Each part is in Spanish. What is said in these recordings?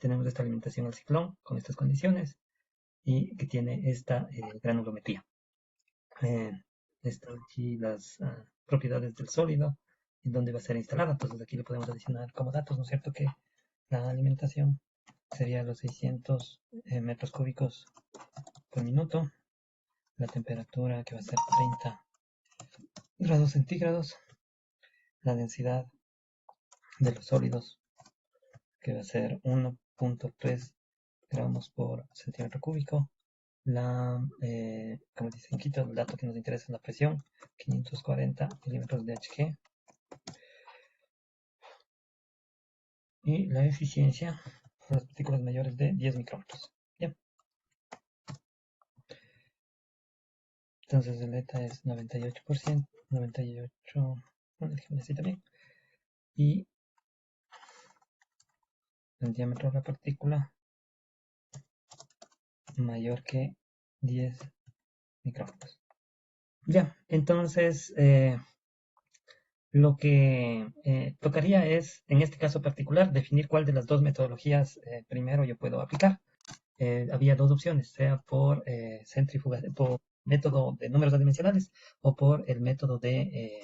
tenemos esta alimentación al ciclón con estas condiciones y que tiene esta granulometría. Están aquí las propiedades del sólido y dónde va a ser instalada. Entonces aquí le podemos adicionar como datos, ¿no es cierto? Que la alimentación sería los 600 metros cúbicos por minuto. La temperatura que va a ser 30 grados centígrados. La densidad de los sólidos que va a ser 1.3 gramos por centímetro cúbico. Como dice aquí, el dato que nos interesa es la presión, 540 milímetros de Hg. Y la eficiencia, las partículas mayores de 10 micrómetros. Bien. Entonces el ETA es 98%, 98, bueno, déjame así también. Y el diámetro de la partícula mayor que 10 micrómetros. Ya, entonces lo que tocaría es, en este caso particular, definir cuál de las dos metodologías primero yo puedo aplicar. Había dos opciones, sea por centrifugación, por método de números adimensionales o por el método de,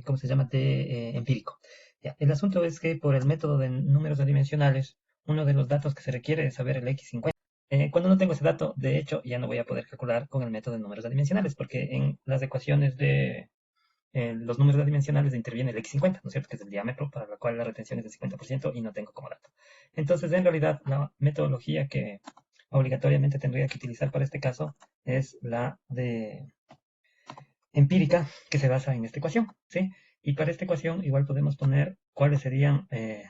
¿cómo se llama?, de empírico. Ya, el asunto es que por el método de números adimensionales, uno de los datos que se requiere es saber el X50. Cuando no tengo ese dato, de hecho, ya no voy a poder calcular con el método de números adimensionales, porque en las ecuaciones de los números adimensionales interviene el X50, ¿no es cierto?, que es el diámetro para la cual la retención es del 50% y no tengo como dato. Entonces, en realidad, la metodología que obligatoriamente tendría que utilizar para este caso es la de empírica, que se basa en esta ecuación, ¿sí? Y para esta ecuación igual podemos poner cuáles serían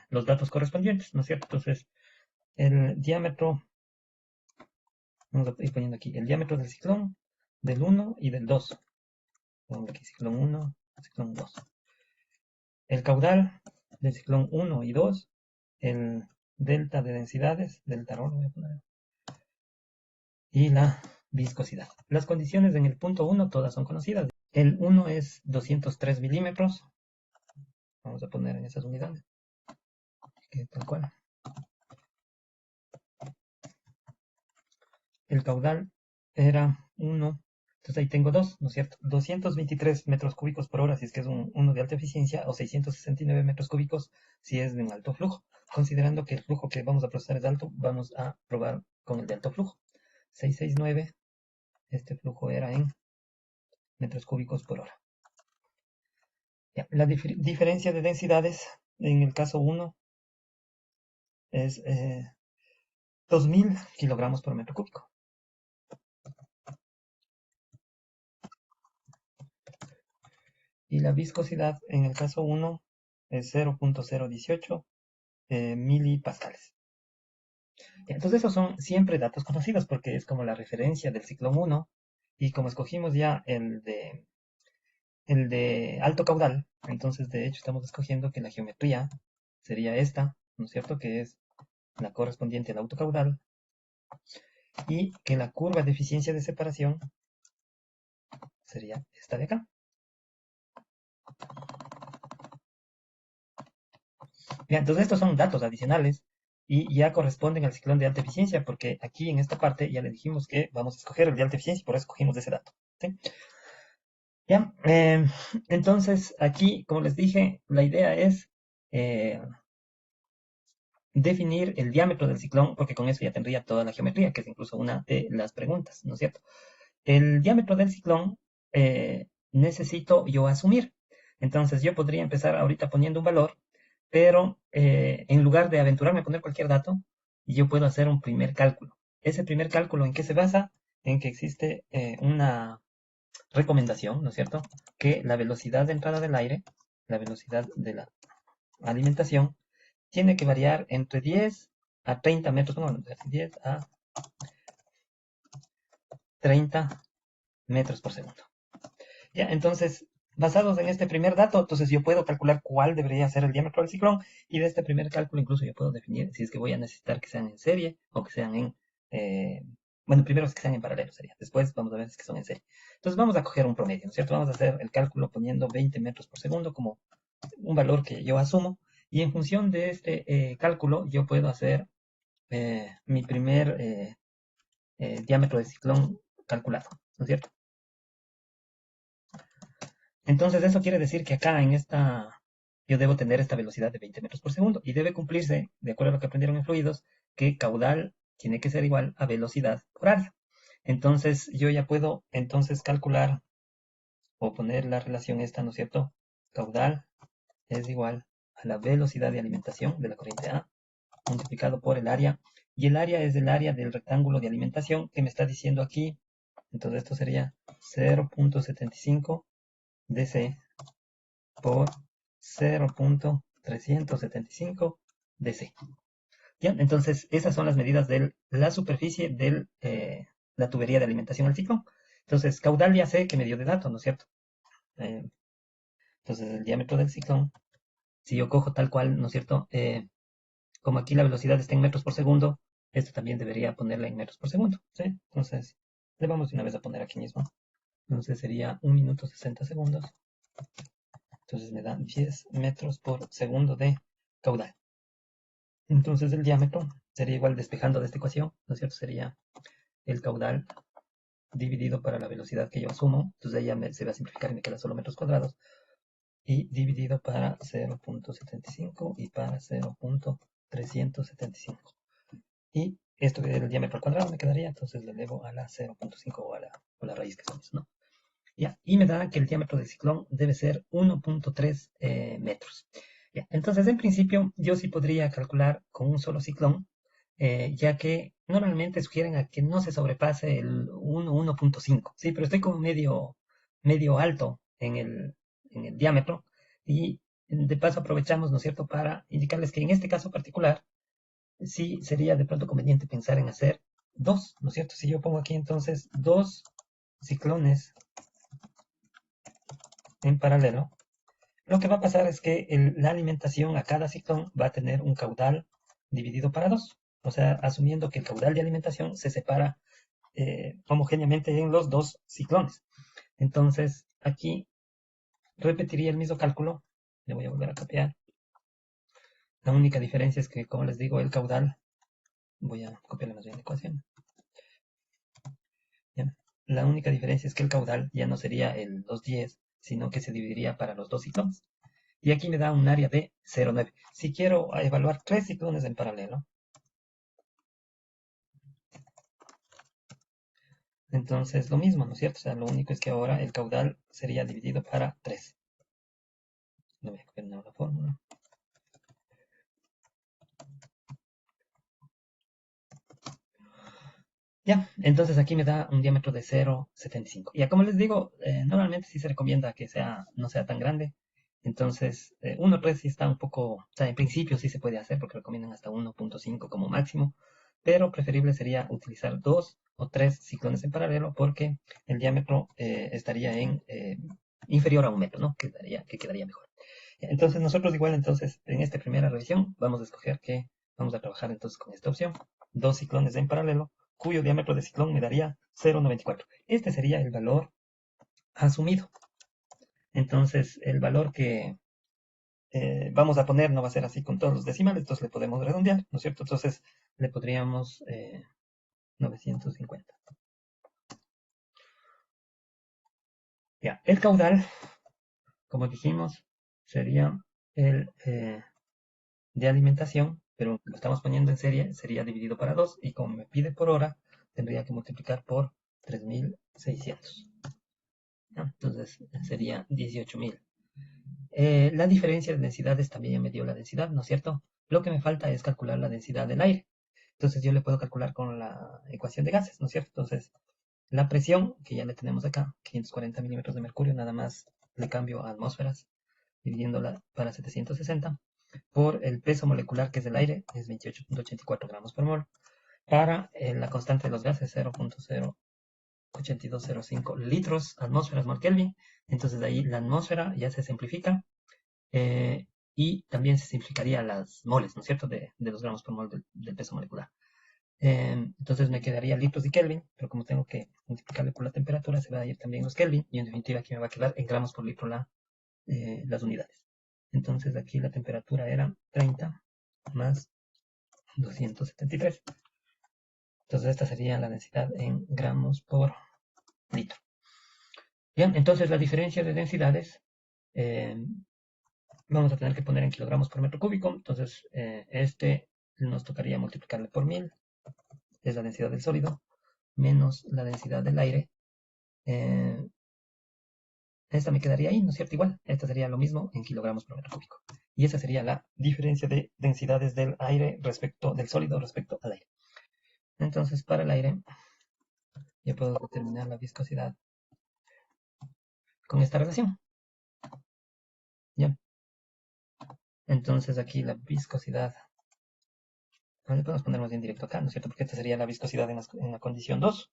los datos correspondientes, ¿no es cierto? Entonces, el diámetro, vamos a ir poniendo aquí, el diámetro del ciclón, del 1 y del 2. Pongo aquí ciclón 1, ciclón 2. El caudal del ciclón 1 y 2, el delta de densidades, delta ρ lo voy a poner, y la viscosidad. Las condiciones en el punto 1 todas son conocidas. El 1 es 203 milímetros. Vamos a poner en esas unidades, que tal cual. El caudal era 1, entonces ahí tengo 2, ¿no es cierto? 223 metros cúbicos por hora si es que es uno de alta eficiencia, o 669 metros cúbicos si es de un alto flujo. Considerando que el flujo que vamos a procesar es alto, vamos a probar con el de alto flujo. 669, este flujo era en metros cúbicos por hora. Ya, la diferencia de densidades en el caso 1 es 2000 kilogramos por metro cúbico. Y la viscosidad en el caso 1 es 0.018 milipascales. Entonces esos son siempre datos conocidos porque es como la referencia del ciclón 1, y como escogimos ya el de alto caudal, entonces de hecho estamos escogiendo que la geometría sería esta, ¿no es cierto?, que es la correspondiente al alto caudal, y que la curva de eficiencia de separación sería esta de acá. Bien, entonces estos son datos adicionales y ya corresponden al ciclón de alta eficiencia, porque aquí en esta parte ya le dijimos que vamos a escoger el de alta eficiencia y por eso escogimos ese dato, ¿sí? Bien, entonces aquí, como les dije, la idea es definir el diámetro del ciclón, porque con eso ya tendría toda la geometría, que es incluso una de las preguntas, ¿no es cierto? El diámetro del ciclón necesito yo asumir. Entonces yo podría empezar ahorita poniendo un valor, pero en lugar de aventurarme a poner cualquier dato, yo puedo hacer un primer cálculo. Ese primer cálculo, ¿en qué se basa? En que existe una recomendación, ¿no es cierto?, que la velocidad de entrada del aire, la velocidad de la alimentación, tiene que variar entre 10 a 30 metros, no, 10 a 30 metros por segundo. Ya, entonces, basados en este primer dato, entonces yo puedo calcular cuál debería ser el diámetro del ciclón, y de este primer cálculo incluso yo puedo definir si es que voy a necesitar que sean en serie o que sean en... bueno, primero es que sean en paralelo sería, después vamos a ver si es que son en serie. Entonces vamos a coger un promedio, ¿no es cierto? Vamos a hacer el cálculo poniendo 20 metros por segundo como un valor que yo asumo, Y en función de este cálculo, yo puedo hacer mi primer diámetro de ciclón calculado, ¿no es cierto? Entonces eso quiere decir que acá en esta, yo debo tener esta velocidad de 20 metros por segundo y debe cumplirse, de acuerdo a lo que aprendieron en fluidos, que caudal tiene que ser igual a velocidad por área. Entonces yo ya puedo entonces calcular o poner la relación esta, ¿no es cierto? Caudal es igual a la velocidad de alimentación de la corriente A multiplicado por el área. Y el área es el área del rectángulo de alimentación que me está diciendo aquí. Entonces esto sería 0.75 dc por 0.375 dc. ¿Ya? Entonces esas son las medidas de la superficie de la tubería de alimentación al ciclón. Entonces caudal ya sé que me dio de dato, ¿no es cierto? Eh, entonces el diámetro del ciclón, si yo cojo tal cual, ¿no es cierto? Como aquí la velocidad está en metros por segundo, esto también debería ponerla en metros por segundo, ¿sí? Entonces, le vamos de una vez a poner aquí mismo. Entonces sería 1 minuto 60 segundos. Entonces me da 10 metros por segundo de caudal. Entonces el diámetro sería igual despejando de esta ecuación, ¿no es cierto? Sería el caudal dividido para la velocidad que yo asumo. Entonces ahí ya se va a simplificar y me queda solo metros cuadrados. Y dividido para 0.75 y para 0.375. Y esto que era el diámetro al cuadrado me quedaría, entonces le elevo a la 0.5 o la raíz que son eso, ¿no? Ya, y me da que el diámetro del ciclón debe ser 1.3 metros. Ya, entonces, en principio, yo sí podría calcular con un solo ciclón, ya que normalmente sugieren a que no se sobrepase el 1.5. Sí, pero estoy como medio alto en el diámetro y de paso aprovechamos, ¿no es cierto?, para indicarles que en este caso particular, sí sería de pronto conveniente pensar en hacer dos, ¿no es cierto? Si yo pongo aquí entonces dos ciclones en paralelo, lo que va a pasar es que la alimentación a cada ciclón va a tener un caudal dividido para dos. O sea, asumiendo que el caudal de alimentación se separa homogéneamente en los dos ciclones. Entonces, aquí repetiría el mismo cálculo. Le voy a volver a copiar. La única diferencia es que, como les digo, el caudal, voy a copiarle más bien la ecuación. ¿Ya? La única diferencia es que el caudal ya no sería el 210, sino que se dividiría para los dos ciclones. Y aquí me da un área de 0,9. Si quiero evaluar tres ciclones en paralelo, entonces lo mismo, ¿no es cierto? O sea, lo único es que ahora el caudal sería dividido para 3. Le voy a copiar la fórmula. Ya, entonces aquí me da un diámetro de 0,75. Ya, como les digo, normalmente sí se recomienda que no sea tan grande. Entonces, 1,3 sí está un poco, o sea, en principio sí se puede hacer porque recomiendan hasta 1.5 como máximo, pero preferible sería utilizar 2 o 3 ciclones en paralelo porque el diámetro estaría en inferior a 1 metro, ¿no? Que quedaría mejor. Entonces, nosotros igual, entonces, en esta primera revisión, vamos a escoger que vamos a trabajar entonces con esta opción, dos ciclones en paralelo, cuyo diámetro de ciclón me daría 0,94. Este sería el valor asumido. Entonces, el valor que vamos a poner no va a ser así con todos los decimales, entonces le podemos redondear, ¿no es cierto? Entonces, le podríamos 950. Ya, el caudal, como dijimos, sería el de alimentación, pero lo estamos poniendo en serie, sería dividido para 2 y como me pide por hora, tendría que multiplicar por 3600. ¿No? Entonces sería 18.000. La diferencia de densidades también ya me dio la densidad, ¿no es cierto? Lo que me falta es calcular la densidad del aire. Entonces yo le puedo calcular con la ecuación de gases, ¿no es cierto? Entonces la presión, que ya le tenemos acá, 540 milímetros de mercurio, nada más le cambio a atmósferas, dividiéndola para 760, por el peso molecular que es del aire, es 28.84 gramos por mol, para la constante de los gases, 0.08205 litros, atmósferas por Kelvin. Entonces de ahí la atmósfera ya se simplifica y también se simplificaría las moles, ¿no es cierto?, de los gramos por mol del peso molecular. Entonces me quedaría litros y Kelvin, pero como tengo que multiplicarle por la temperatura, se va a ir también los Kelvin, y en definitiva aquí me va a quedar en gramos por litro las unidades. Entonces aquí la temperatura era 30 más 273. Entonces esta sería la densidad en gramos por litro. Bien, entonces la diferencia de densidades vamos a tener que poner en kilogramos por metro cúbico. Entonces este nos tocaría multiplicarle por 1000, es la densidad del sólido, menos la densidad del aire. Esta me quedaría ahí, ¿no es cierto? Igual, esta sería lo mismo en kilogramos por metro cúbico. Y esa sería la diferencia de densidades del aire respecto del sólido respecto al aire. Entonces, para el aire, ya puedo determinar la viscosidad con esta relación. ¿Ya? Entonces aquí la viscosidad, le podemos poner más bien directo acá, ¿no es cierto? Porque esta sería la viscosidad en la condición 2,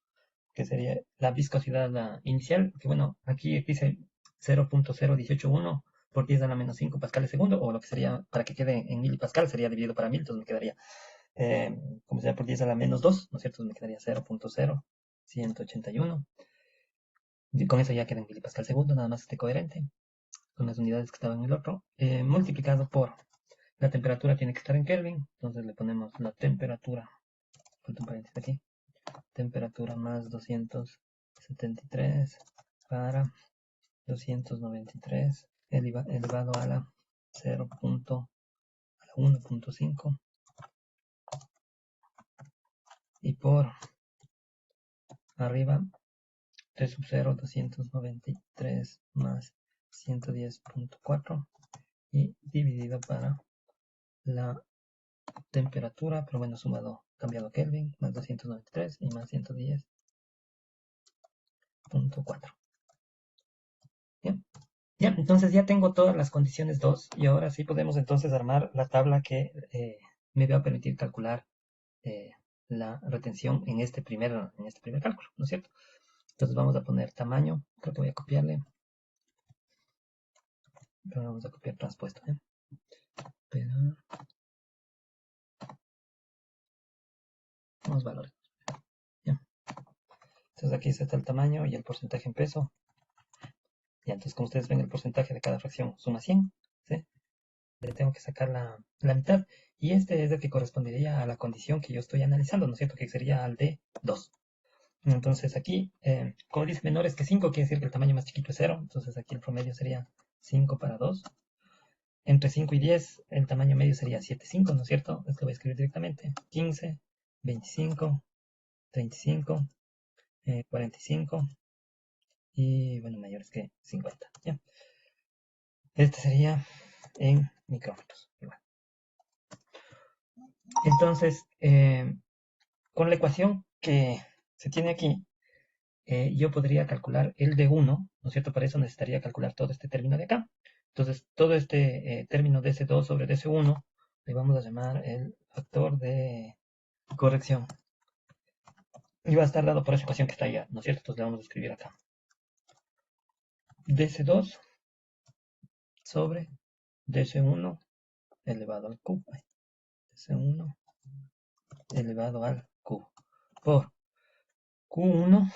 que sería la viscosidad inicial, que bueno, aquí dice 0.0181 por 10 a la menos 5 pascales segundo, o lo que sería, para que quede en milipascal, sería dividido para 1000, entonces me quedaría, como sería por 10 a la menos 2, ¿no es cierto? Entonces me quedaría 0.0181. Y con eso ya queda en milipascal segundo, nada más esté coherente con las unidades que estaban en el otro, multiplicado por la temperatura tiene que estar en Kelvin, entonces le ponemos la temperatura, falta un paréntesis aquí, temperatura más 273 para 293 elevado a la 1.5 y por arriba T sub 0 293 más 110.4 y dividido para la temperatura, pero bueno, sumado, cambiado Kelvin, más 293 y más 110.4. Bien. Ya, entonces ya tengo todas las condiciones 2 y ahora sí podemos entonces armar la tabla que me va a permitir calcular la retención en este primer cálculo, ¿no es cierto? Entonces vamos a poner tamaño, creo que voy a copiarle, pero vamos a copiar transpuesto, pegar unos valores. Ya. Entonces aquí está el tamaño y el porcentaje en peso. Ya, entonces como ustedes ven el porcentaje de cada fracción suma 100, ¿sí? Le tengo que sacar la mitad. Y este es el que correspondería a la condición que yo estoy analizando, ¿no es cierto? Que sería al de 2. Entonces aquí, como dice menores que 5, quiere decir que el tamaño más chiquito es 0. Entonces aquí el promedio sería 5 para 2. Entre 5 y 10, el tamaño medio sería 7,5, ¿no es cierto? Esto lo voy a escribir directamente. 15, 25, 35, 45 y, bueno, mayores que 50. ¿Ya? Este sería en micrómetros. Igual. Entonces, con la ecuación que se tiene aquí, yo podría calcular el de 1, ¿no es cierto? Para eso necesitaría calcular todo este término de acá. Entonces, todo este término de ese 2 sobre ese 1 le vamos a llamar el factor de corrección. Y va a estar dado por esa ecuación que está allá, ¿no es cierto? Entonces le vamos a escribir acá. dc2 sobre dc1 elevado al cubo. dc1 elevado al cubo. Por q1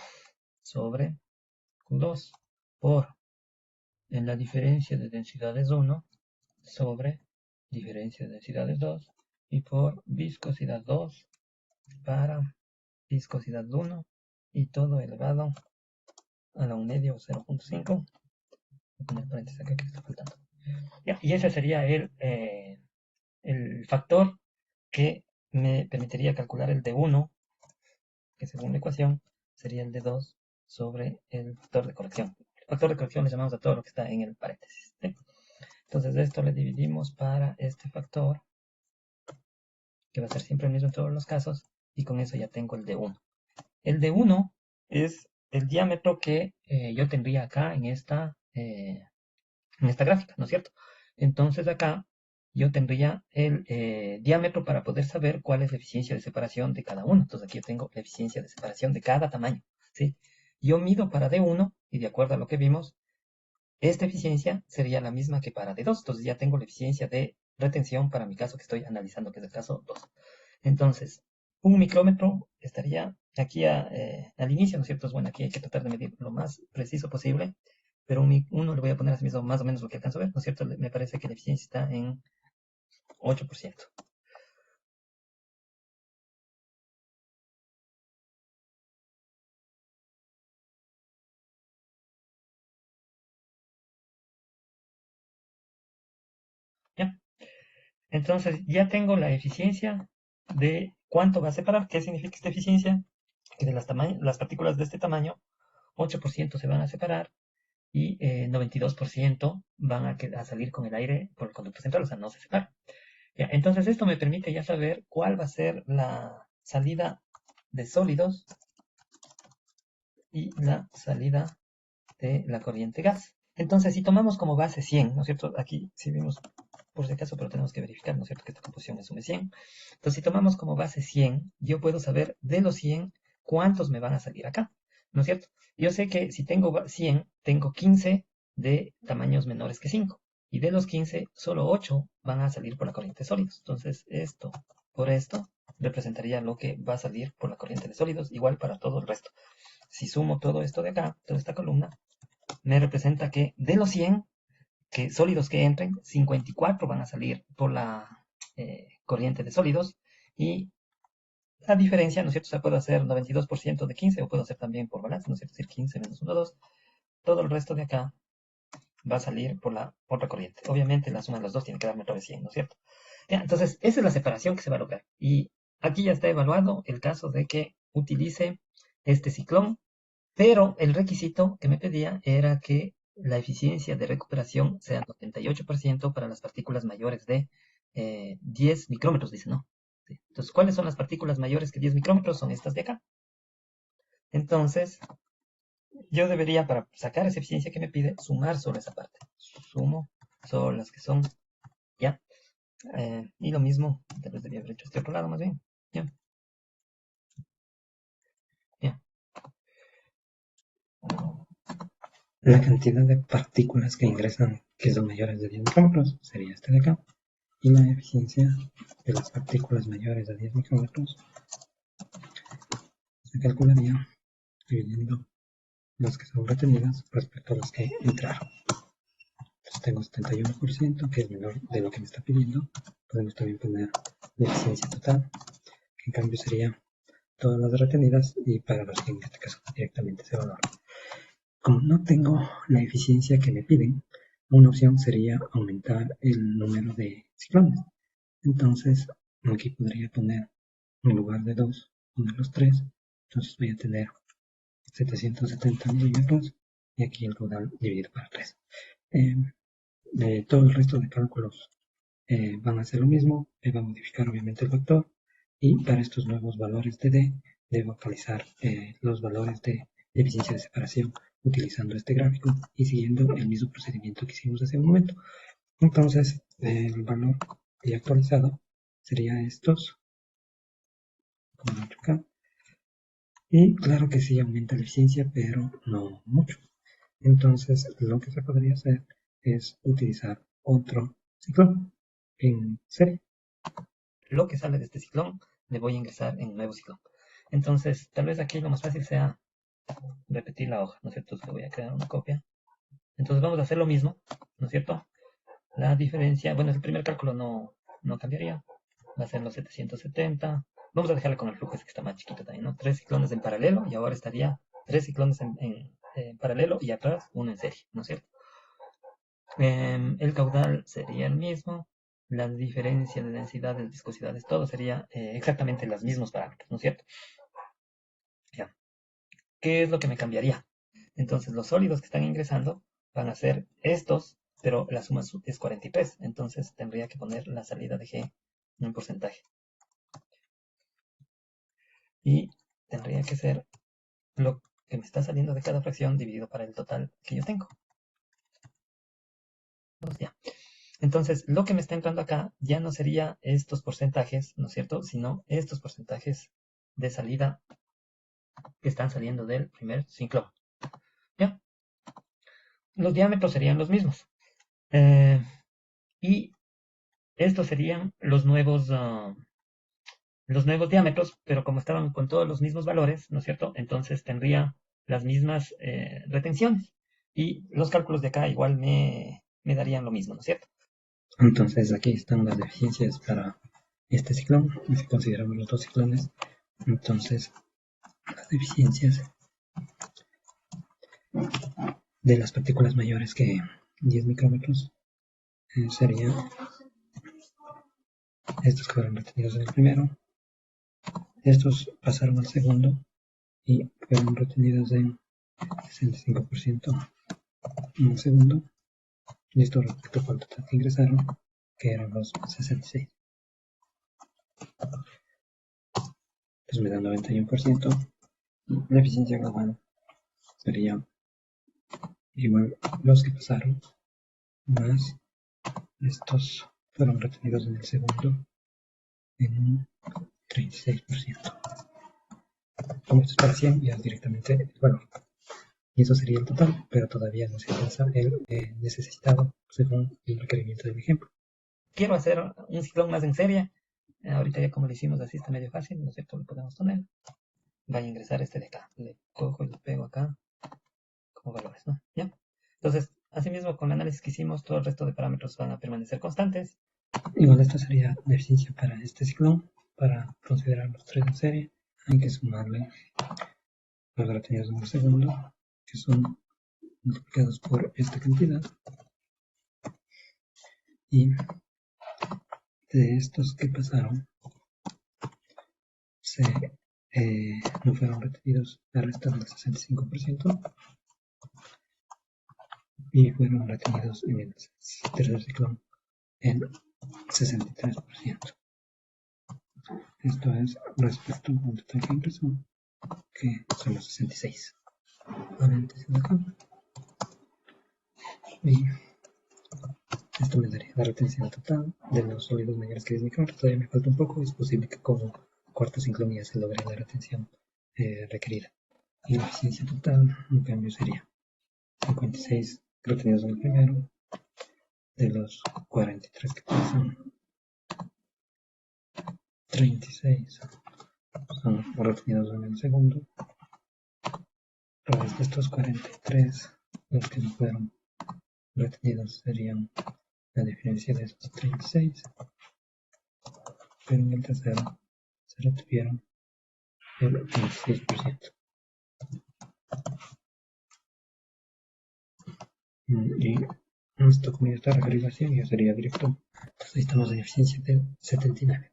sobre q2 por en la diferencia de densidades 1 sobre diferencia de densidades 2 y por viscosidad 2 para viscosidad 1 y todo elevado a la 1 medio 0.5. Voy a poner paréntesis acá que está faltando. Ya, y ese sería el factor que me permitiría calcular el de 1, que según la ecuación sería el de 2 sobre el factor de corrección. El factor de corrección le llamamos a todo lo que está en el paréntesis. ¿Sí? Entonces esto le dividimos para este factor, que va a ser siempre el mismo en todos los casos, y con eso ya tengo el de 1. El de 1 es el diámetro que yo tendría acá en esta gráfica, ¿no es cierto? Entonces acá yo tendría el diámetro para poder saber cuál es la eficiencia de separación de cada uno. Entonces aquí yo tengo la eficiencia de separación de cada tamaño, ¿sí? Yo mido para D1 y de acuerdo a lo que vimos, esta eficiencia sería la misma que para D2. Entonces ya tengo la eficiencia de retención para mi caso que estoy analizando, que es el caso 2. Entonces, un micrómetro estaría aquí al inicio, ¿no es cierto? Bueno, aquí hay que tratar de medir lo más preciso posible, pero uno le voy a poner así mismo más o menos lo que alcanzo a ver, ¿no es cierto? Me parece que la eficiencia está en 8%. ¿Ya? Entonces ya tengo la eficiencia de cuánto va a separar. ¿Qué significa esta eficiencia? Que de las partículas de este tamaño, 8% se van a separar y 92% van a salir con el aire por el conducto central, o sea, no se separan. Ya, entonces esto me permite ya saber cuál va a ser la salida de sólidos y la salida de la corriente gas. Entonces, si tomamos como base 100, ¿no es cierto? Aquí sí vimos por si acaso, pero tenemos que verificar, ¿no es cierto?, que esta composición es un 100. Entonces, si tomamos como base 100, yo puedo saber de los 100 cuántos me van a salir acá, ¿no es cierto? Yo sé que si tengo 100, tengo 15 de tamaños menores que 5. Y de los 15, solo 8 van a salir por la corriente de sólidos. Entonces, esto por esto representaría lo que va a salir por la corriente de sólidos, igual para todo el resto. Si sumo todo esto de acá, toda esta columna, me representa que de los 100 sólidos que entren, 54 van a salir por la corriente de sólidos y la diferencia, ¿no es cierto? O sea, puedo hacer 92% de 15 o puedo hacer también por balance, ¿no es cierto? Es decir, 15 menos 1, 2. Todo el resto de acá va a salir por la otra corriente. Obviamente la suma de los dos tiene que darme otra vez 100, ¿no es cierto? Ya, entonces, esa es la separación que se va a lograr. Y aquí ya está evaluado el caso de que utilice este ciclón, pero el requisito que me pedía era que la eficiencia de recuperación sea 98% para las partículas mayores de 10 micrómetros, dice, ¿no? Sí. Entonces, ¿cuáles son las partículas mayores que 10 micrómetros? Son estas de acá. Entonces, yo debería, para sacar esa eficiencia que me pide, sumar solo esa parte. Sumo solo las que son, ¿ya? Y lo mismo, tal vez debía haber hecho este otro lado más bien. ¿Ya? ¿Ya? La cantidad de partículas que ingresan que son mayores de 10 micrómetros sería este de acá. Y la eficiencia de las partículas mayores de 10 micrómetros se calcularía dividiendo las que son retenidas respecto a las que entraron. Entonces tengo 71%, que es menor de lo que me está pidiendo. Podemos también poner la eficiencia total, que en cambio sería todas las retenidas y para los que en este caso directamente se evalúan. Como no tengo la eficiencia que me piden, una opción sería aumentar el número de ciclones. Entonces aquí podría poner, en lugar de 2, poner los 3. Entonces voy a tener 770 milímetros y aquí el caudal dividido para 3. Todo el resto de cálculos van a ser lo mismo. Va a modificar obviamente el vector y para estos nuevos valores de D debo actualizar los valores de eficiencia de separación utilizando este gráfico y siguiendo el mismo procedimiento que hicimos hace un momento. Entonces el valor ya actualizado sería estos, como acá. Y claro que sí aumenta la eficiencia, pero no mucho. Entonces lo que se podría hacer es utilizar otro ciclón en serie. Lo que sale de este ciclón le voy a ingresar en un nuevo ciclón. Entonces, tal vez aquí lo más fácil sea repetir la hoja, ¿no es cierto? Entonces, voy a crear una copia. Entonces vamos a hacer lo mismo, ¿no es cierto? La diferencia, bueno, el primer cálculo no cambiaría. Va a ser los 770. Vamos a dejarle con el flujo ese que está más chiquito también, ¿no? 3 ciclones en paralelo y ahora estaría 3 ciclones en paralelo y atrás uno en serie, ¿no es cierto? El caudal sería el mismo. La diferencia de densidades, viscosidades, todo sería exactamente los mismos parámetros, ¿no es cierto? Ya. ¿Qué es lo que me cambiaría? Entonces, los sólidos que están ingresando van a ser estos, pero la suma es 43. Entonces, tendría que poner la salida de G en un porcentaje. Y tendría que ser lo que me está saliendo de cada fracción dividido para el total que yo tengo. Ya. Entonces, lo que me está entrando acá ya no sería estos porcentajes, ¿no es cierto? Sino estos porcentajes de salida que están saliendo del primer ciclón. ¿Ya? Los diámetros serían los mismos. Y estos serían los nuevos diámetros, pero como estaban con todos los mismos valores, ¿no es cierto? Entonces tendría las mismas retenciones. Y los cálculos de acá igual me darían lo mismo, ¿no es cierto? Entonces aquí están las deficiencias para este ciclón, y si consideramos los dos ciclones, entonces las deficiencias de las partículas mayores que 10 micrómetros serían estos que fueron retenidos en el primero, estos pasaron al segundo y fueron retenidos en 65% en el segundo, y esto respecto al total que ingresaron, que eran los 66. Entonces me da 91%, y la eficiencia global sería igual los que pasaron, más estos fueron retenidos en el segundo en un 36%. Como esto es para 100, ya es directamente el valor. Y eso sería el total, pero todavía no se alcanza el necesitado según el requerimiento del ejemplo. Quiero hacer un ciclón más en serie. Ahorita ya como lo hicimos así está medio fácil, ¿no es cierto? Lo podemos poner. Voy a ingresar este de acá. Le cojo y lo pego acá como valores, ¿no? ¿Ya? Entonces, asimismo, con el análisis que hicimos, todo el resto de parámetros van a permanecer constantes. Igual esta sería la eficiencia para este ciclón. Para considerar los tres en serie, hay que sumarle los retenidos en el segundo, que son multiplicados por esta cantidad, y de estos que pasaron no fueron retenidos, la resta del 65%, y fueron retenidos en el tercer ciclón en 63%. Esto es respecto al total que ingresó, que son los 66. Paréntesis acá. Y esto me daría la retención total de los sólidos mayores que 10 micrómetros. Todavía me falta un poco, es posible que como cuarta sincronía se logre la retención requerida. Y la eficiencia total, en cambio, sería 56 retenidos en el primero, de los 43 que pasan, 36 son retenidos en el segundo, través de estos 43, los que no fueron retenidos serían la diferencia de estos 36, pero en el tercero se retuvieron el 26%. Y esto con esta regresión ya sería directo. Entonces ahí estamos en eficiencia del 79.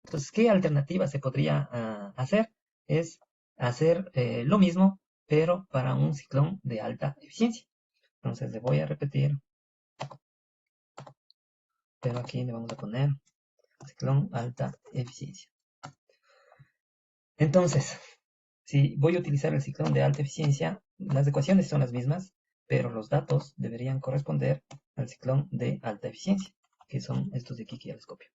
Entonces, ¿qué alternativa se podría hacer? Es hacer lo mismo, pero para un ciclón de alta eficiencia. Entonces le voy a repetir, pero aquí le vamos a poner ciclón alta eficiencia. Entonces, si voy a utilizar el ciclón de alta eficiencia, las ecuaciones son las mismas, pero los datos deberían corresponder al ciclón de alta eficiencia, que son estos de aquí que ya les copio.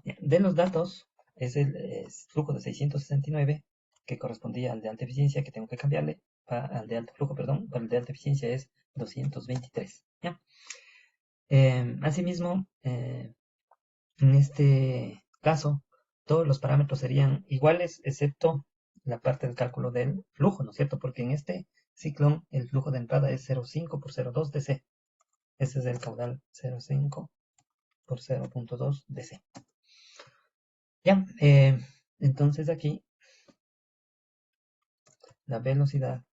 De los datos es el flujo de 669, que correspondía al de alta eficiencia, que tengo que cambiarle al de alto flujo, perdón, para el de alta eficiencia es 223. ¿Ya? Asimismo, en este caso, todos los parámetros serían iguales, excepto la parte del cálculo del flujo, ¿no es cierto? Porque en este ciclón el flujo de entrada es 0,5 por 0,2 dc. Ese es el caudal 0,5 por 0,2 dc. Ya, entonces aquí la velocidad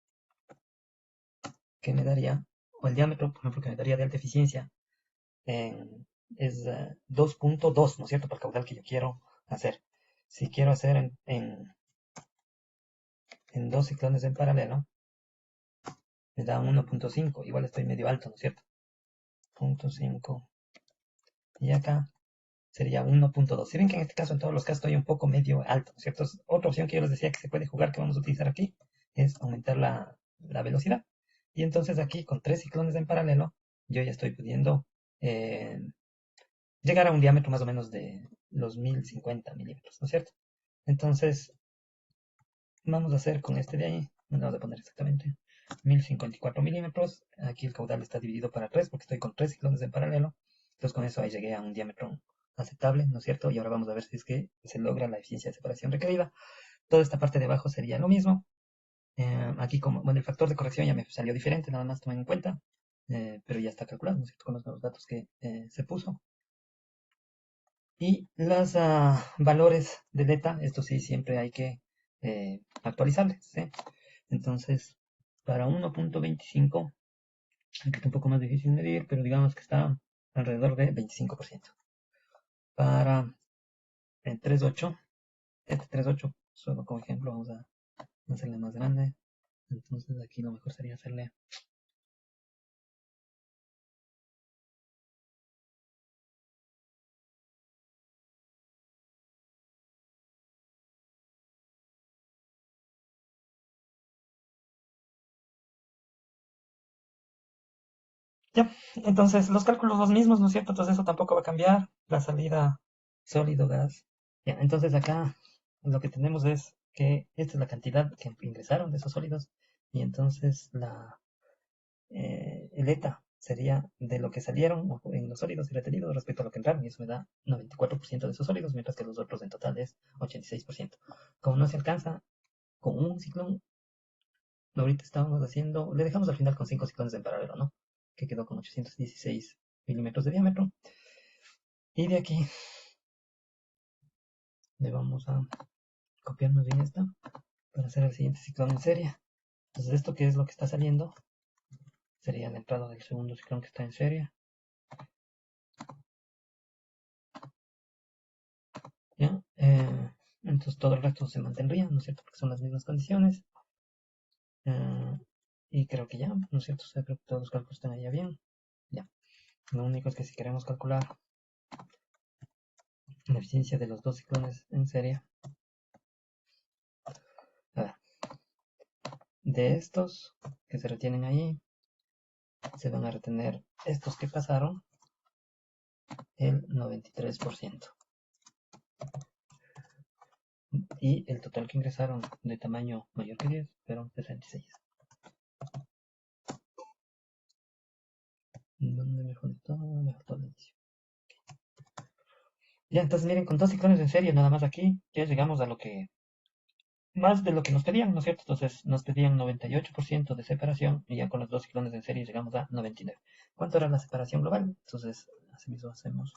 que me daría, o el diámetro, por ejemplo, que me daría de alta eficiencia, es 2.2, ¿no es cierto? Por el caudal que yo quiero hacer. Si quiero hacer en dos ciclones en paralelo, me da 1.5, igual estoy medio alto, ¿no es cierto? 0.5, y acá sería 1.2. Si ven que en este caso, en todos los casos, estoy un poco medio alto, ¿no es cierto? Otra opción que yo les decía que se puede jugar, que vamos a utilizar aquí, es aumentar la velocidad. Y entonces aquí, con tres ciclones en paralelo, yo ya estoy pudiendo llegar a un diámetro más o menos de los 1050 milímetros, ¿no es cierto? Entonces, vamos a hacer con este de ahí, me lo vamos a poner exactamente 1054 milímetros. Aquí el caudal está dividido para 3 porque estoy con 3 ciclones en paralelo. Entonces con eso ahí llegué a un diámetro aceptable, ¿no es cierto? Y ahora vamos a ver si es que se logra la eficiencia de separación requerida. Toda esta parte de abajo sería lo mismo. Aquí como, bueno, el factor de corrección ya me salió diferente, nada más tomen en cuenta, pero ya está calculado, ¿no es cierto? Con los nuevos datos que se puso. Y los valores de beta, esto sí, siempre hay que actualizarles, ¿sí? Entonces, para 1.25, aunque está un poco más difícil medir, pero digamos que está alrededor de 25%. Para el 3.8, este 3.8, solo como ejemplo, vamos a hacerle más grande. Entonces aquí lo mejor sería hacerle... Ya, entonces los cálculos los mismos, ¿no es cierto? Entonces eso tampoco va a cambiar. La salida sólido, gas. Ya, entonces acá lo que tenemos es que esta es la cantidad que ingresaron de esos sólidos y entonces el eta sería de lo que salieron en los sólidos y retenidos respecto a lo que entraron y eso me da 94% de esos sólidos, mientras que los otros en total es 86%. Como no se alcanza con un ciclón, ahorita estábamos haciendo, le dejamos al final con 5 ciclones en paralelo, ¿no? Que quedó con 816 milímetros de diámetro. Y de aquí le vamos a copiarnos bien esta para hacer el siguiente ciclón en serie. Entonces esto que es lo que está saliendo sería la entrada del segundo ciclón que está en serie. ¿Ya? Entonces todo el resto se mantendría, ¿no es cierto? Porque son las mismas condiciones. Eh, y creo que ya, ¿no es cierto? O sea, creo que todos los cálculos están allá bien. Ya. Lo único es que si queremos calcular la eficiencia de los dos ciclones en serie, a ver, de estos que se retienen ahí, se van a retener estos que pasaron el 93%. Y el total que ingresaron de tamaño mayor que 10 fueron 66. ¿Dónde me faltó? Me faltó la edición. Ya, entonces miren, con dos ciclones en serie, nada más aquí, ya llegamos a lo que, más de lo que nos pedían, ¿no es cierto? Entonces nos pedían 98% de separación y ya con los dos ciclones en serie llegamos a 99. ¿Cuánto era la separación global? Entonces, así mismo hacemos,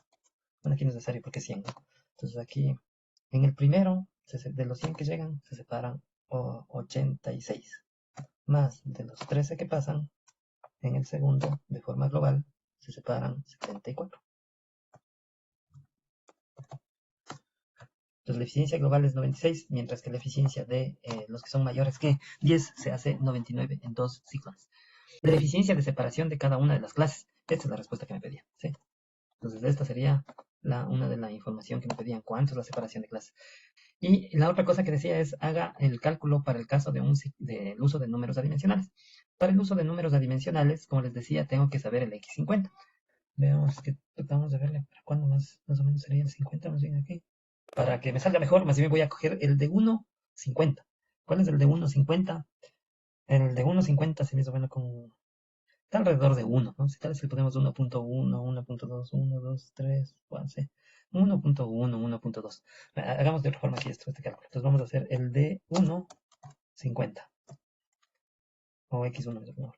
bueno, aquí no es necesario porque es 100, ¿no? Entonces aquí, en el primero, de los 100 que llegan, se separan 86. Más de los 13 que pasan, en el segundo, de forma global, se separan 74. Entonces la eficiencia global es 96, mientras que la eficiencia de los que son mayores que 10 se hace 99 en dos ciclones. La eficiencia de separación de cada una de las clases. Esta es la respuesta que me pedían. ¿Sí? Entonces esta sería una de la información que me pedían. ¿Cuánto es la separación de clases? Y la otra cosa que decía es haga el cálculo para el caso del uso de números adimensionales. Para el uso de números adimensionales, como les decía, tengo que saber el x50. Veamos que tratamos de verle para cuándo más o menos sería el 50, más bien aquí. Para que me salga mejor, más bien voy a coger el de 1.50. ¿Cuál es el de 1.50? El de 1.50 se me hizo bueno con... Está alrededor de 1, ¿no? Si tal vez le ponemos 1.1, 1.2, 1, 2, 3, 4, 1.1, 1.2. Hagamos de otra forma aquí este cálculo. Entonces vamos a hacer el de 1.50. O x1, mejor.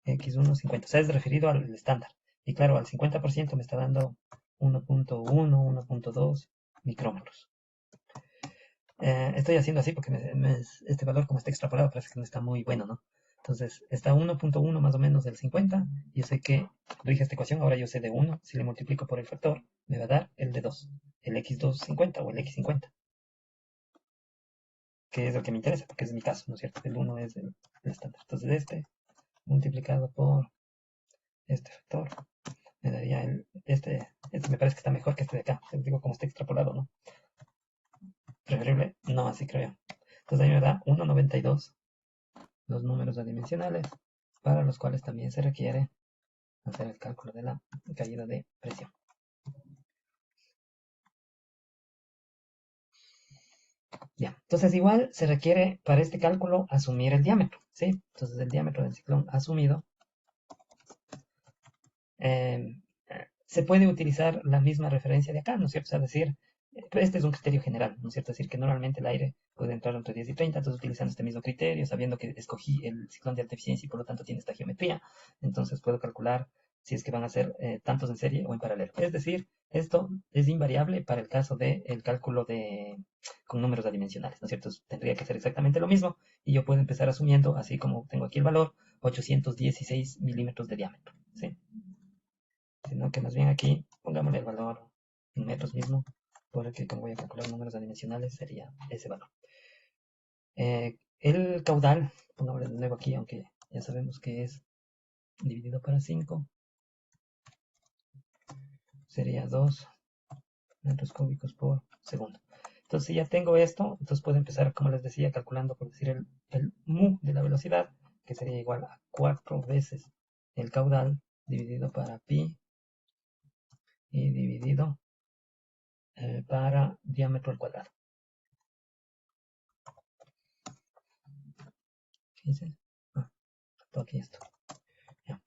x1.50. O sea, es referido al estándar. Y claro, al 50% me está dando 1.1, 1.2 micrómetros. Estoy haciendo así porque este valor como está extrapolado parece que no está muy bueno, ¿no? Entonces está 1.1 más o menos del 50. Yo sé que rige esta ecuación, ahora yo sé de 1. Si le multiplico por el factor, me va a dar el de 2. El x250 o el x50. Que es el que me interesa, porque es mi caso, ¿no es cierto? El 1 es el estándar. Entonces este multiplicado por este factor me daría este me parece que está mejor que este de acá. Les digo como está extrapolado, ¿no? Preferible, no, así creo yo. Entonces ahí me da 1.92 los números adimensionales, para los cuales también se requiere hacer el cálculo de la caída de presión. Ya, entonces igual se requiere para este cálculo asumir el diámetro, ¿sí? Entonces el diámetro del ciclón asumido se puede utilizar la misma referencia de acá, ¿no es cierto? O sea, decir, Pero este es un criterio general, ¿no es cierto? Es decir, que normalmente el aire puede entrar entre 10 y 30, entonces utilizando este mismo criterio, sabiendo que escogí el ciclón de alta eficiencia y por lo tanto tiene esta geometría, entonces puedo calcular si es que van a ser tantos en serie o en paralelo. Es decir, esto es invariable para el caso del cálculo con números adimensionales, ¿no es cierto? Tendría que ser exactamente lo mismo y yo puedo empezar asumiendo, así como tengo aquí el valor, 816 milímetros de diámetro, ¿sí? Sino que más bien aquí pongámosle el valor en metros mismo, porque como voy a calcular números adimensionales sería ese valor. El caudal, pongámosle de nuevo aquí, aunque ya sabemos que es dividido para 5, sería 2 metros cúbicos por segundo. Entonces, si ya tengo esto, entonces puedo empezar, como les decía, calculando, por decir, el mu de la velocidad, que sería igual a 4 veces el caudal dividido para pi y dividido para diámetro al cuadrado. ¿Qué dice? Ah, aquí esto. Ya.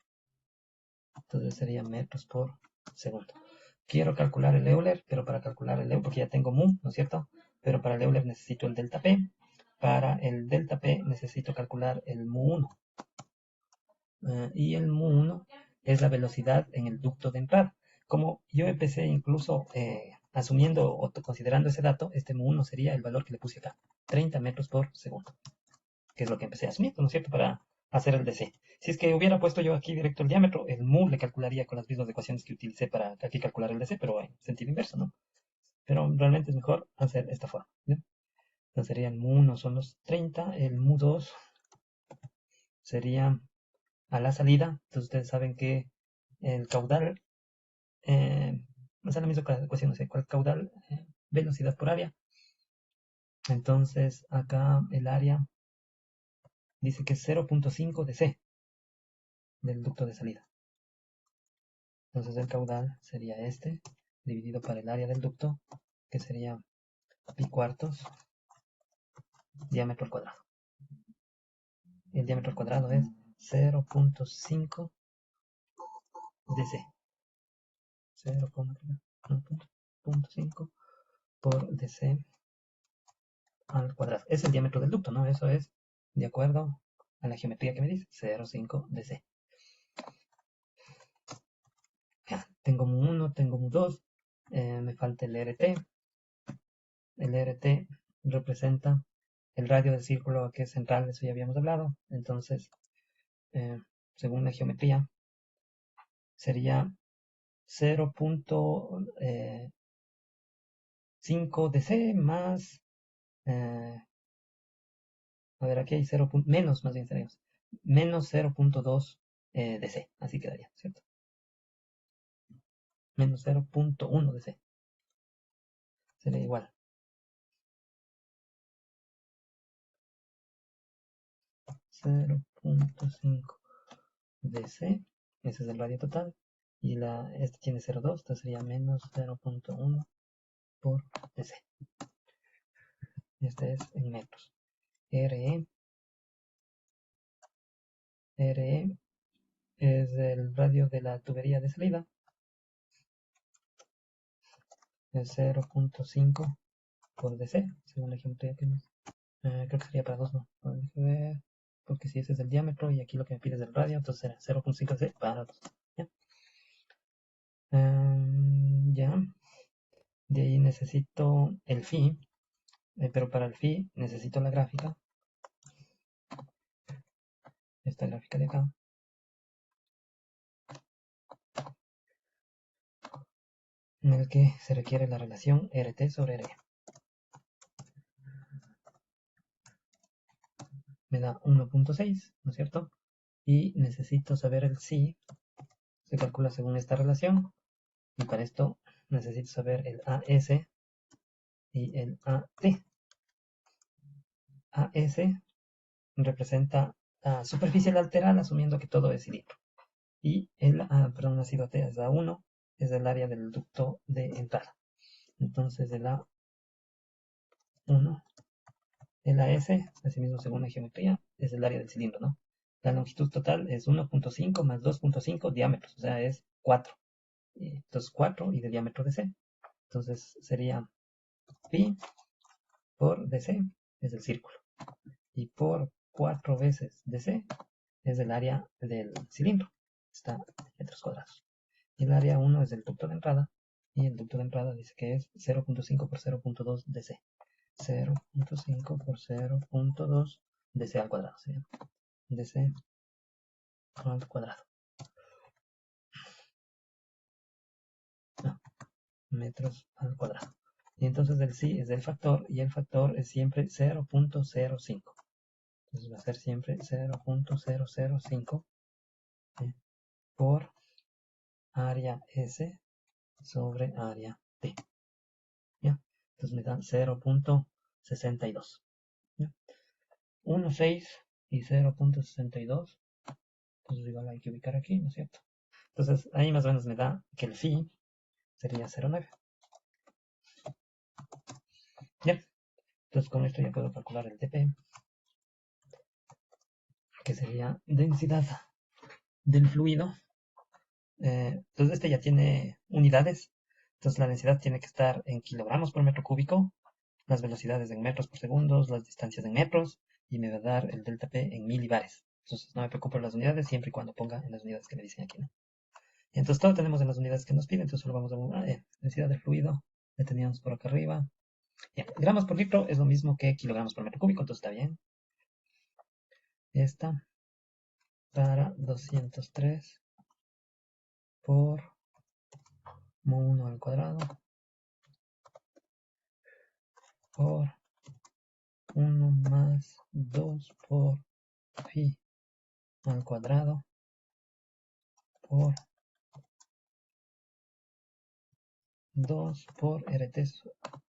Entonces sería metros por segundo. Quiero calcular el Euler, pero para calcular el Euler, porque ya tengo mu, ¿no es cierto? Pero para el Euler necesito el delta P. Para el delta P necesito calcular el mu 1. Y el mu 1 es la velocidad en el ducto de entrada. Como yo empecé incluso asumiendo o considerando ese dato, este mu 1 sería el valor que le puse acá, 30 metros por segundo, que es lo que empecé asumiendo, ¿no es cierto?, para hacer el DC. Si es que hubiera puesto yo aquí directo el diámetro, el mu le calcularía con las mismas ecuaciones que utilicé para aquí calcular el DC, pero en sentido inverso, ¿no? Pero realmente es mejor hacer esta forma, ¿bien? Entonces sería el mu 1 son los 30, el mu 2 sería a la salida. Entonces ustedes saben que el caudal, o sea, la misma ecuación, no sé cuál caudal, velocidad por área. Entonces acá el área dice que es 0.5 de C del ducto de salida. Entonces el caudal sería este, dividido por el área del ducto, que sería pi cuartos, diámetro al cuadrado. El diámetro al cuadrado es 0.5 de C. 0.5 por dc al cuadrado. Es el diámetro del ducto, ¿no? Eso es de acuerdo a la geometría que me dice, 0.5 dc. Ya, tengo mu1, tengo mu2, me falta el RT. El RT representa el radio del círculo que es central, de eso ya habíamos hablado. Entonces, según la geometría, sería 0.5 dc más, a ver, aquí hay 0. Menos, más bien tenemos, menos 0.2 dc, así quedaría, ¿cierto? Menos 0.1 dc. Sería igual. 0.5 dc, ese es el radio total, y este tiene 0.2, entonces sería menos 0.1 por dc. Este es en metros. RE es el radio de la tubería de salida, es 0.5 por dc, según la geometría que nos... creo que sería para 2, ¿no? Vamos a ver, porque si ese es el diámetro y aquí lo que me pide es el radio, entonces será 0.5 dc para 2. ¿Ya? Ya. De ahí necesito el phi, pero para el phi necesito la gráfica, esta gráfica de acá, en el que se requiere la relación RT sobre RE. Me da 1.6, ¿no es cierto? Y necesito saber el psi, se calcula según esta relación, y para esto necesito saber el AS y el AT. AS representa la superficie lateral, asumiendo que todo es cilindro. Y el perdón, ácido AT es A1, es el área del ducto de entrada. Entonces el A1, el AS, asimismo según la geometría, es el área del cilindro, ¿no? La longitud total es 1.5 más 2.5 diámetros, o sea, es 4. Entonces 4 y de diámetro de C. Entonces sería Pi por DC es el círculo. Y por 4 veces DC es el área del cilindro. Está en metros cuadrados. Y el área 1 es el ducto de entrada. Y el ducto de entrada dice que es 0.5 por 0.2 DC. 0.5 por 0.2 DC al cuadrado. ¿Sí? DC al cuadrado. No, metros al cuadrado. Y entonces el sí es del factor y el factor es siempre 0.05. Entonces va a ser siempre 0.005 por área S sobre área T. ¿Ya? Entonces me dan 0.62. 1,6 y 0.62. Entonces igual hay que ubicar aquí, ¿no es cierto? Entonces ahí más o menos me da que el phi sería 0,9. Bien, entonces con esto ya puedo calcular el dp, que sería densidad del fluido. Entonces este ya tiene unidades. Entonces la densidad tiene que estar en kilogramos por metro cúbico, las velocidades en metros por segundo, las distancias en metros, y me va a dar el delta P en milibares. Entonces no me preocupo por las unidades, siempre y cuando ponga en las unidades que me dicen aquí, ¿no? Y entonces todo tenemos en las unidades que nos piden, entonces solo vamos a densidad del fluido, le teníamos por acá arriba. Bien, gramos por litro es lo mismo que kilogramos por metro cúbico, entonces está bien. Esta para 203 por mu1 al cuadrado por 1 más 2 por phi al cuadrado por 2 por RT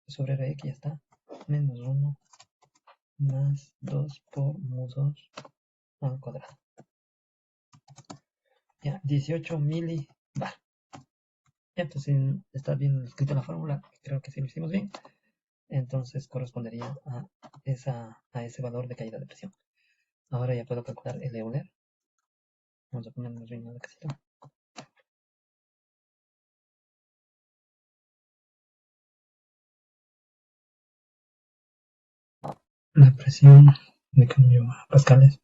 sobre RX, ya está, menos 1 más 2 por mu2 al cuadrado. Ya, 18 milibar. Ya, pues si está bien escrita la fórmula, creo que sí lo hicimos bien. Entonces correspondería a ese valor de caída de presión. Ahora ya puedo calcular el Euler. Vamos a ponernos bien la casita. La presión de cambio a pascales.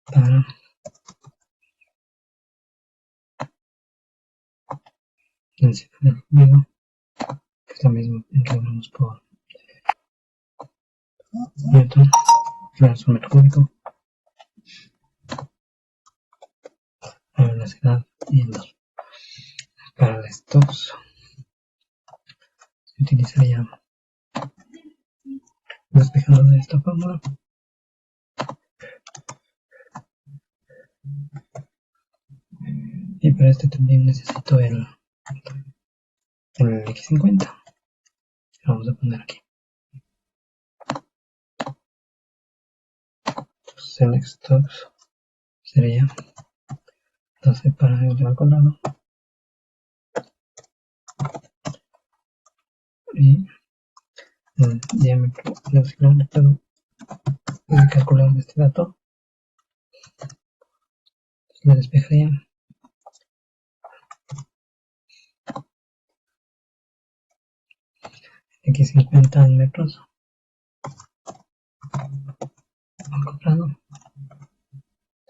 Para densidad del fluido, que es lo mismo en kilogramos por newton, claro, es un metro cúbico. La velocidad y el 2. Para el Stokes se utilizaría despejando de esta fórmula. Y para este también necesito el X50. Vamos a poner aquí. Entonces el Stokes sería 12 para el al cuadrado. Y el diámetro del ciclón puedo calcular este dato. Le despejaría X50 metros al cuadrado,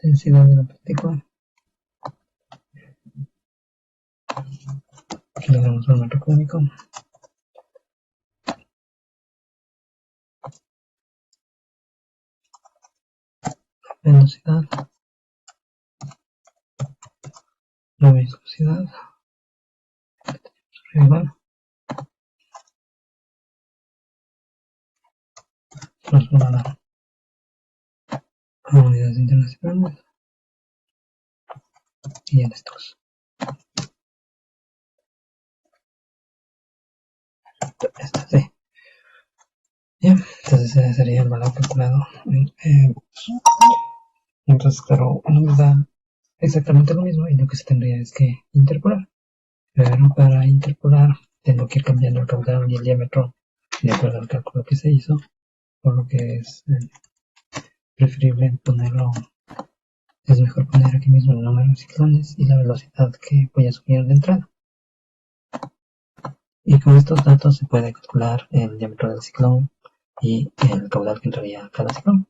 densidad de la partícula, kilogramos por metro cúbico, velocidad, la viscosidad, igual, transformada a unidades internacionales y en estos. Esta sí. Bien, entonces ese sería el valor calculado. Entonces, claro, no me da exactamente lo mismo y lo que se tendría es que interpolar. Pero para interpolar tengo que ir cambiando el caudal y el diámetro de acuerdo al cálculo que se hizo, por lo que es preferible ponerlo es mejor poner aquí mismo el número de ciclones y la velocidad que voy a subir de entrada. Y con estos datos se puede calcular el diámetro del ciclón y el caudal que entraría a cada ciclón.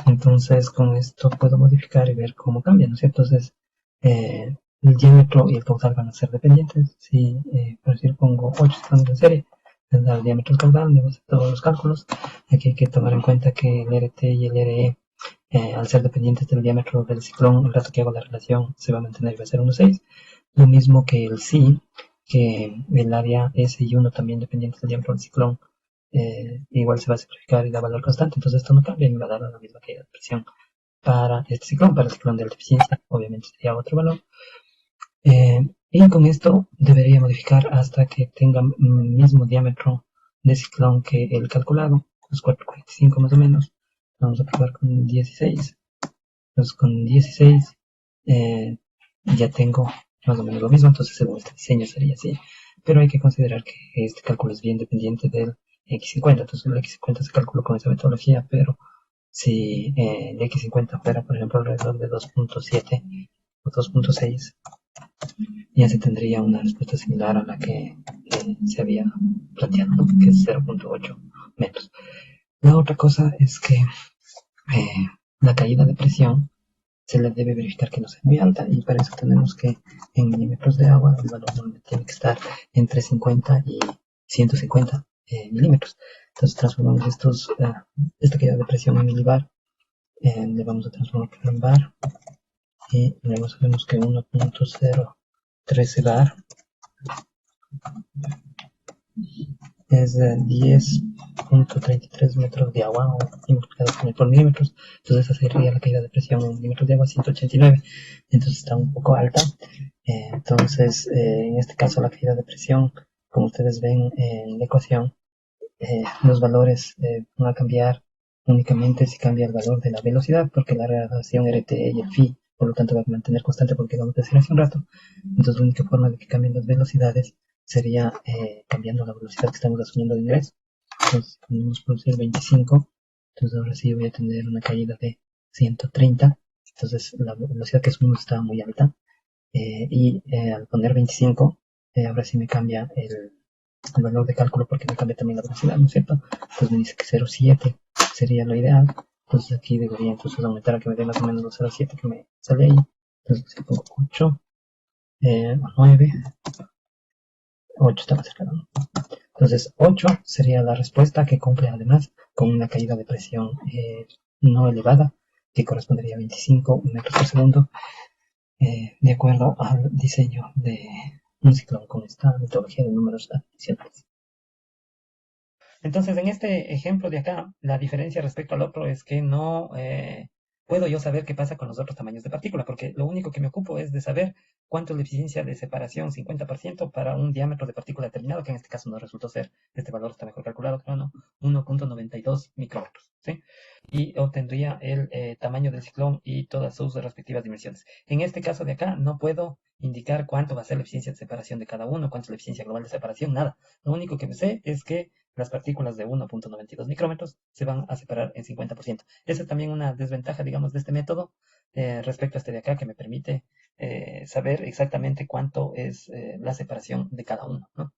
Entonces con esto puedo modificar y ver cómo cambia, ¿no es cierto? Entonces el diámetro y el caudal van a ser dependientes. Si por decir pongo 8 ciclones en serie, el diámetro y el caudal, me voy a hacer todos los cálculos. Aquí hay que tomar en cuenta que el RT y el RE al ser dependientes del diámetro del ciclón, el rato que hago la relación se va a mantener y va a ser 1,6. Lo mismo que el psi, que el área S y 1 también dependientes del diámetro del ciclón, igual se va a simplificar y da valor constante. Entonces esto no cambia y me va a dar la misma caída de presión para este ciclón. Para el ciclón de alta eficiencia, obviamente sería otro valor. Y con esto debería modificar hasta que tenga mismo diámetro de ciclón que el calculado, los 4,45 más o menos. Vamos a probar con 16. Entonces con 16 ya tengo más o menos lo mismo, entonces según este diseño sería así. Pero hay que considerar que este cálculo es bien dependiente del X50, entonces el X50 se calculó con esa metodología, pero si el X50 fuera, por ejemplo, alrededor de 2,7 o 2,6, ya se tendría una respuesta similar a la que se había planteado, ¿no? Que es 0,8 metros. La otra cosa es que la caída de presión se le debe verificar que no sea muy alta y para eso tenemos que en milímetros de agua el valor tiene que estar entre 50 y 150 milímetros. Entonces transformamos esta caída de presión en milibar, le vamos a transformar en bar y luego sabemos que 1,013 bar es de 10,33 metros de agua o multiplicado por milímetros. Entonces esa sería la caída de presión en milímetros de agua, 189. Entonces está un poco alta. Entonces en este caso la caída de presión, como ustedes ven en la ecuación, los valores van a cambiar únicamente si cambia el valor de la velocidad, porque la relación RT y el phi, por lo tanto, va a mantener constante porque vamos a decir hace un rato. Entonces la única forma de que cambien las velocidades sería cambiando la velocidad que estamos asumiendo de ingreso. Entonces podemos producir 25, entonces ahora sí voy a tener una caída de 130, entonces la velocidad que asumimos está muy alta, y al poner 25, ahora sí me cambia el valor de cálculo porque me cambia también la velocidad, ¿no es cierto? Entonces me dice que 0,7 sería lo ideal, entonces aquí debería entonces aumentar a que me dé más o menos los 0,7 que me sale ahí, entonces si pongo 8, 9, 8 está más cercano, ¿no? Entonces 8 sería la respuesta que cumple además con una caída de presión no elevada, que correspondería a 25 metros por segundo, de acuerdo al diseño de un ciclón con esta metodología de números adicionales. Entonces, en este ejemplo de acá, la diferencia respecto al otro es que no puedo yo saber qué pasa con los otros tamaños de partícula, porque lo único que me ocupo es de saber cuánto es la eficiencia de separación 50% para un diámetro de partícula determinado, que en este caso no resultó ser, este valor está mejor calculado, pero no, 1,92 micrómetros, ¿sí? Y obtendría el tamaño del ciclón y todas sus respectivas dimensiones. En este caso de acá, no puedo indicar cuánto va a ser la eficiencia de separación de cada uno, cuánto es la eficiencia global de separación, nada. Lo único que me sé es que las partículas de 1,92 micrómetros se van a separar en 50%. Esa es también una desventaja, digamos, de este método respecto a este de acá, que me permite saber exactamente cuánto es la separación de cada uno, ¿no?